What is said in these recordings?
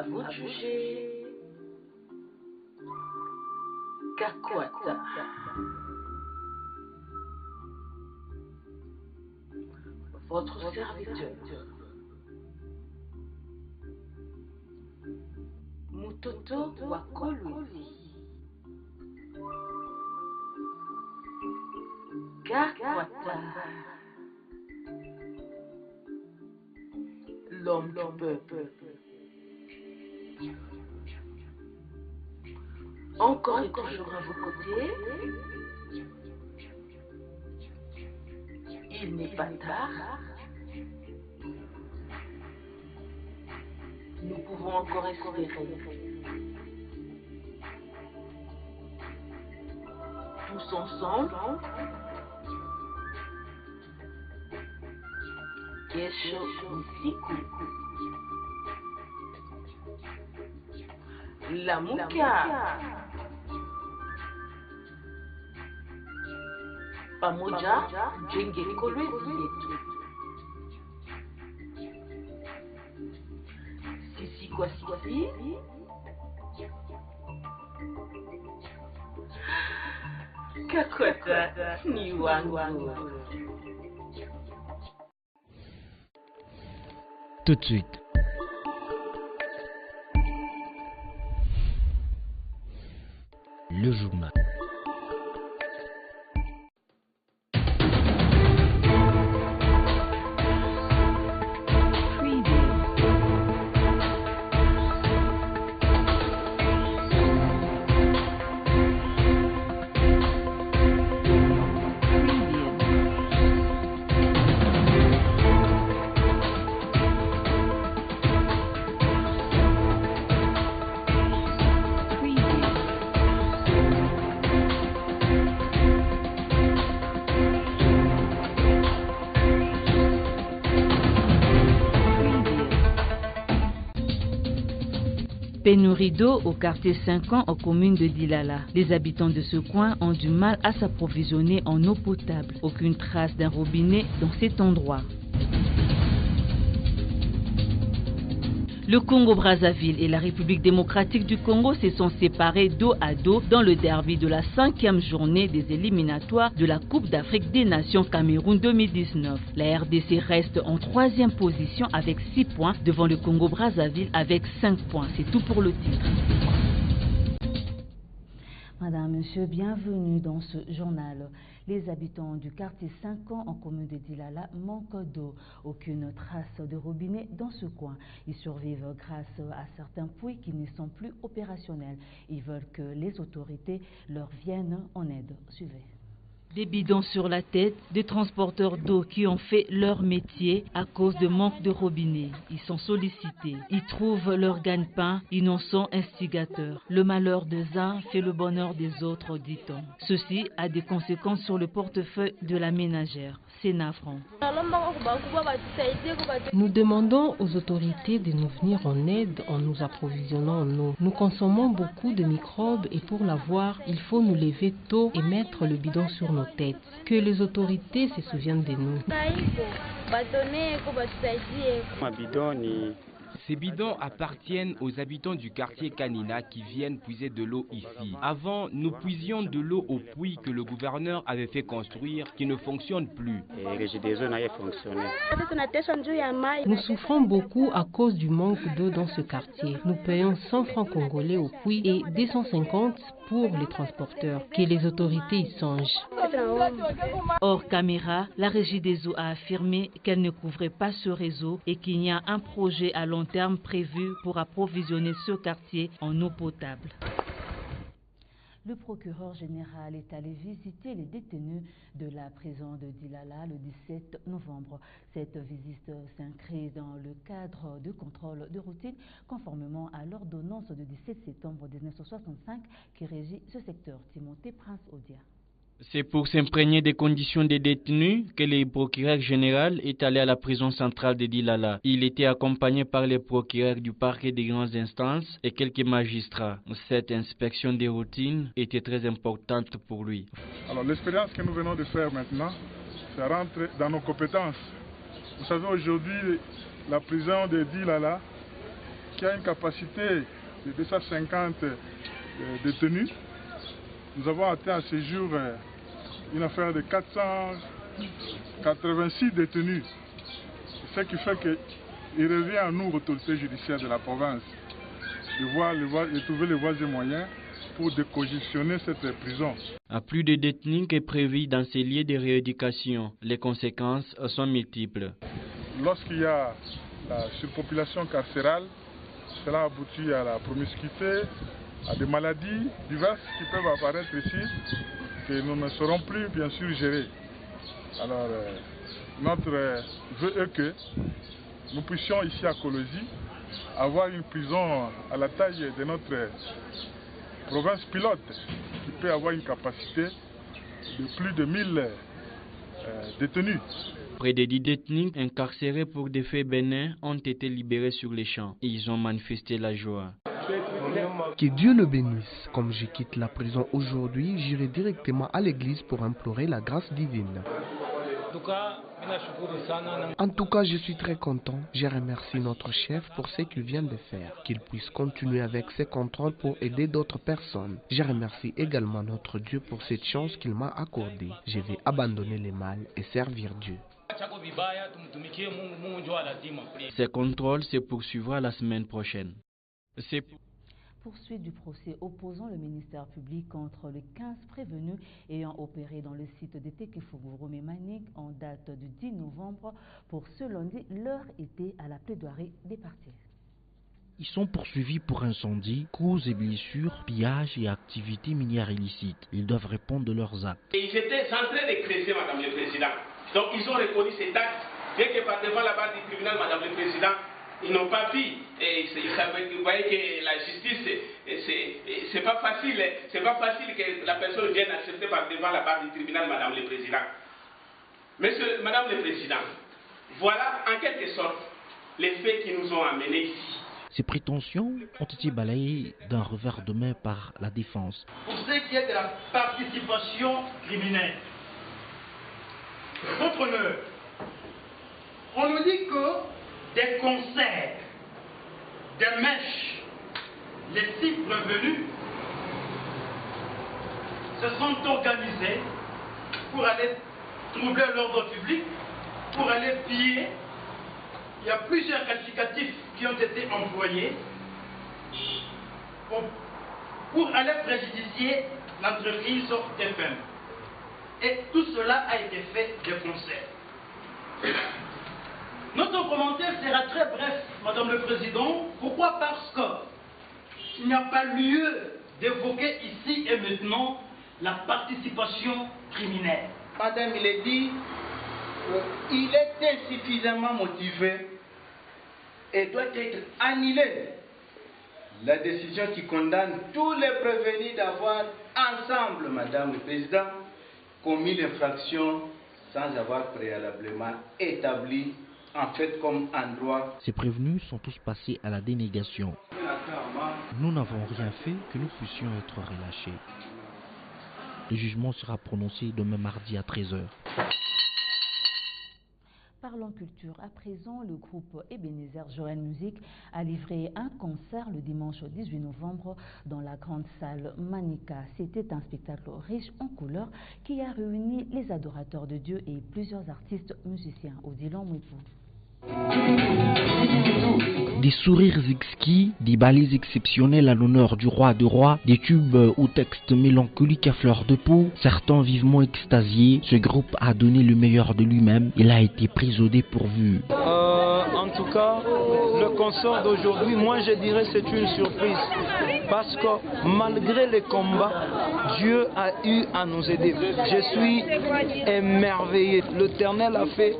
À vous de juger. Kakwata. Votre serviteur. Mutoto Wakolwezi. Kakwata. L'homme du peuple. Encore et toujours à vos côtés. Il n'est pas tard. Nous pouvons encore espérer. Tous ensemble. Kesho Usiku. Lamuka. Pamoja jenge Kolwezi yetu. Sisi kwa sisi. Kakwata ni wangu. Tout de suite. Le journal. Pénurie d'eau au quartier 5 ans en commune de Dilala. Les habitants de ce coin ont du mal à s'approvisionner en eau potable. Aucune trace d'un robinet dans cet endroit. Le Congo-Brazzaville et la République démocratique du Congo se sont séparés dos à dos dans le derby de la 5e journée des éliminatoires de la Coupe d'Afrique des Nations Cameroun 2019. La RDC reste en 3e position avec 6 points devant le Congo-Brazzaville avec 5 points. C'est tout pour le titre. Madame, Monsieur, bienvenue dans ce journal. Les habitants du quartier 5 ans en commune de Dilala manquent d'eau. Aucune trace de robinet dans ce coin. Ils survivent grâce à certains puits qui ne sont plus opérationnels. Ils veulent que les autorités leur viennent en aide. Suivez. Des bidons sur la tête, des transporteurs d'eau qui ont fait leur métier à cause de manque de robinet. Ils sont sollicités. Ils trouvent leur gagne-pain, innocents instigateurs. Le malheur des uns fait le bonheur des autres, dit-on. Ceci a des conséquences sur le portefeuille de la ménagère. C'est navrant. Nous demandons aux autorités de nous venir en aide en nous approvisionnant en eau. Nous consommons beaucoup de microbes et pour l'avoir, il faut nous lever tôt et mettre le bidon sur nos têtes. Que les autorités se souviennent de nous. Ces bidons appartiennent aux habitants du quartier Kanina qui viennent puiser de l'eau ici. Avant, nous puisions de l'eau au puits que le gouverneur avait fait construire qui ne fonctionne plus. Nous souffrons beaucoup à cause du manque d'eau dans ce quartier. Nous payons 100 francs congolais au puits et 250 pour les transporteurs. Que les autorités y songent. Hors caméra, la Régie des eaux a affirmé qu'elle ne couvrait pas ce réseau et qu'il y a un projet à long terme prévu pour approvisionner ce quartier en eau potable. Le procureur général est allé visiter les détenus de la prison de Dilala le 17 novembre. Cette visite s'inscrit dans le cadre de contrôle de routine conformément à l'ordonnance du 17 septembre 1965 qui régit ce secteur. Timothée Prince Odia. C'est pour s'imprégner des conditions des détenus que le procureur général est allé à la prison centrale de Dilala. Il était accompagné par les procureurs du parquet des grandes instances et quelques magistrats. Cette inspection des routines était très importante pour lui. Alors l'expérience que nous venons de faire maintenant, ça rentre dans nos compétences. Vous savez, aujourd'hui, la prison de Dilala qui a une capacité de 250 détenus. Nous avons atteint à ce jour une affaire de 486 détenus. Ce qui fait qu'il revient à nous, autorités judiciaires de la province, de trouver les voies et moyens pour décongestionner cette prison. À plus de détenus que prévu dans ces lieux de rééducation, les conséquences sont multiples. Lorsqu'il y a la surpopulation carcérale, cela aboutit à la promiscuité, à des maladies diverses qui peuvent apparaître ici, que nous ne saurons plus bien sûr gérer. Alors, notre vœu est que nous puissions ici à Kolosi avoir une prison à la taille de notre province pilote qui peut avoir une capacité de plus de 1000 détenus. Près de 10 détenus incarcérés pour des faits bénins ont été libérés sur les champs et ils ont manifesté la joie. Que Dieu le bénisse. Comme je quitte la prison aujourd'hui, j'irai directement à l'église pour implorer la grâce divine. En tout cas, je suis très content. Je remercie notre chef pour ce qu'il vient de faire. Qu'il puisse continuer avec ses contrôles pour aider d'autres personnes. Je remercie également notre Dieu pour cette chance qu'il m'a accordée. Je vais abandonner le mal et servir Dieu. Ces contrôles se poursuivra la semaine prochaine. Poursuite du procès opposant le ministère public contre les 15 prévenus ayant opéré dans le site de Tekefogoro-Mémanique en date du 10 novembre. Pour ce lundi, l'heure était à la plaidoirie des parties. Ils sont poursuivis pour incendie, causes et blessures, pillage et activités minières illicites. Ils doivent répondre de leurs actes. Et ils étaient en train de cresser, Madame le Président. Donc ils ont reconnu cet acte. Bien que par devant la barre du tribunal, Madame le Président, ils n'ont pas pu. Et vous voyez que la justice, c'est pas facile. C'est pas facile que la personne vienne accepter par devant la barre du tribunal, Madame le Président. Madame le Président, voilà en quelque sorte les faits qui nous ont amenés ici. Ces prétentions ont été balayées d'un revers de main par la défense. Pour ce qui est de la participation criminelle, votre honneur, on nous dit que des concerts, des mèches, les 6 prévenus se sont organisés pour aller troubler l'ordre public, pour aller piller. Il y a plusieurs qualificatifs qui ont été employés pour aller préjudicer l'entreprise FM. Et tout cela a été fait de concert. Notre commentaire sera très bref, Madame le Président. Pourquoi? Parce qu'il n'y a pas lieu d'évoquer ici et maintenant la participation criminelle. Madame, il est dit qu'il est insuffisamment motivé et doit être annulé. La décision qui condamne tous les prévenus d'avoir ensemble, Madame le Président, commis l'infraction sans avoir préalablement établi en fait comme en droit. Ces prévenus sont tous passés à la dénégation. Nous n'avons rien fait que nous puissions être relâchés. Le jugement sera prononcé demain mardi à 13h. Parlons culture. À présent, le groupe Ebenezer Joël Music a livré un concert le dimanche 18 novembre dans la grande salle Manika. C'était un spectacle riche en couleurs qui a réuni les adorateurs de Dieu et plusieurs artistes musiciens. Odilon Mouipou. Des sourires exquis, des ballets exceptionnels à l'honneur du roi des rois, des tubes au texte mélancolique à fleur de peau, certains vivement extasiés, ce groupe a donné le meilleur de lui-même, il a été pris au dépourvu. En tout cas, le concert d'aujourd'hui, moi je dirais c'est une surprise. Parce que malgré les combats, Dieu a eu à nous aider. Je suis émerveillé. L'Éternel a fait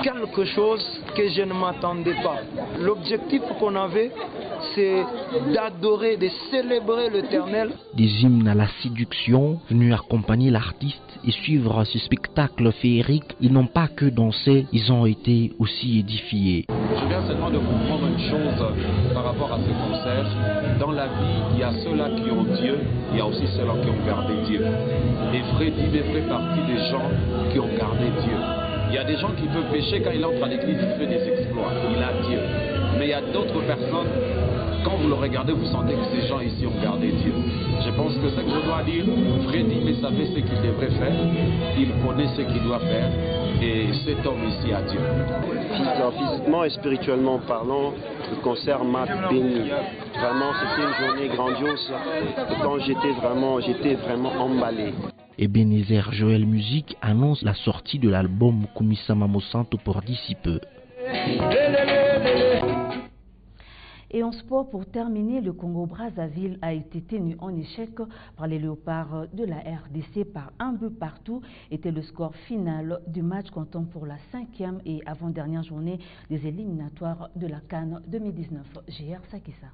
quelque chose que je ne m'attendais pas. L'objectif qu'on avait, c'est d'adorer, de célébrer l'Éternel. Des hymnes à la séduction, venus accompagner l'artiste et suivre ce spectacle féerique, ils n'ont pas que dansé, ils ont été aussi édifiés. Je viens seulement de comprendre une chose par rapport à ce concert. Dans la vie, il y a ceux-là qui ont Dieu, il y a aussi ceux-là qui ont gardé Dieu. Et Freddy fait partie des gens qui ont gardé Dieu. Il y a des gens qui peuvent pécher quand il entre à l'église, il fait des exploits, il a Dieu. Mais il y a d'autres personnes, quand vous le regardez, vous sentez que ces gens ici ont gardé Dieu. Je pense que ce que je dois dire, Freddy mais savait ce qu'il devrait faire, il connaît ce qu'il doit faire, et cet homme ici a Dieu. Physiquement et spirituellement parlant, le concert m'a béni. Vraiment, c'était une journée grandiose. Et quand j'étais vraiment emballé. Ebenezer Joel Music annonce la sortie de l'album Kumisa Mamosanto pour d'ici peu. Et en sport, pour terminer, le Congo-Brazzaville a été tenu en échec par les Léopards de la RDC par un but partout. Était le score final du match comptant pour la 5e et avant-dernière journée des éliminatoires de la CAN 2019. JR Sakissa.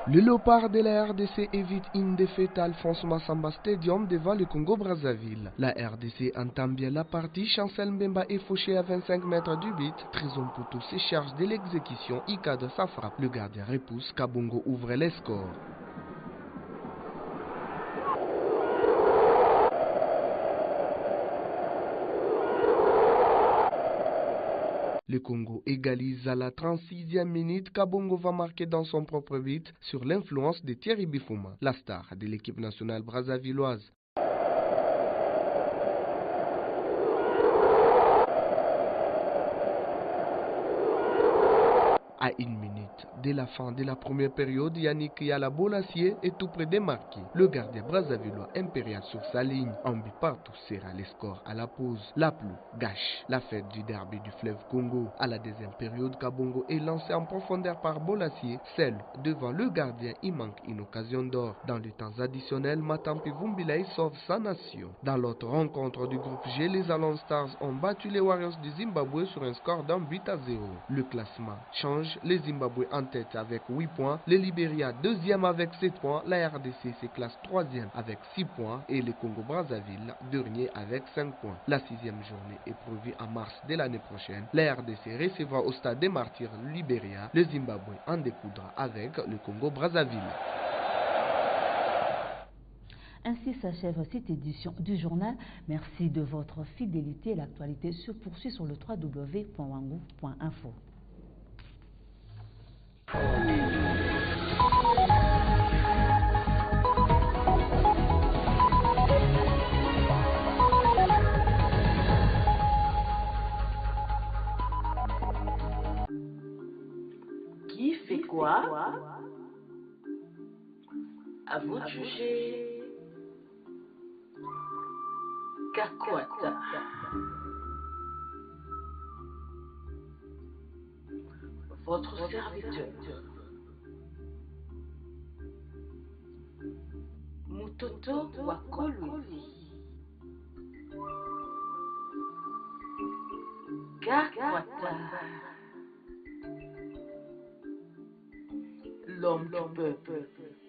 Le Léopard de la RDC évite une défaite à Alphonse Massamba Stadium devant le Congo-Brazzaville. La RDC entame bien la partie. Chancel Mbemba est fauché à 25 mètres du but. Trison Poutou se charge de l'exécution. Il cadre sa frappe. Le gardien repousse. Kabongo ouvre les scores. Le Congo égalise à la 36e minute. Kabongo va marquer dans son propre but sur l'influence de Thierry Bifouma, la star de l'équipe nationale brazzavilloise. À une minute de la fin de la première période, Yannick Yala-Bolassier est tout près de marquer. Le gardien brazzavillois impérial sur sa ligne. Un but partout sera les scores à la pause. La pluie gâche la fête du derby du fleuve Congo. À la deuxième période, Kabongo est lancé en profondeur par Bolassier. Seul devant le gardien, il manque une occasion d'or. Dans le temps additionnel, Matampi Vumbilei sauve sa nation. Dans l'autre rencontre du groupe G, les Alon Stars ont battu les Warriors du Zimbabwe sur un score d'un but à 0. Le classement change. Les Zimbabwe en tête avec 8 points, le Libéria deuxième avec 7 points, la RDC se classe troisième avec 6 points et le Congo-Brazzaville dernier avec 5 points. La 6e journée est prévue en mars de l'année prochaine. La RDC recevra au stade des Martyrs le Libéria. Le Zimbabwe en découdra avec le Congo-Brazzaville. Ainsi s'achève cette édition du journal. Merci de votre fidélité. L'actualité se poursuit sur le www.wangou.info. Qui fait quoi? À vous de juger. Kakwata. Votre serviteur. Mutoto Wakolwezi. Kakwata. L'homme du peuple.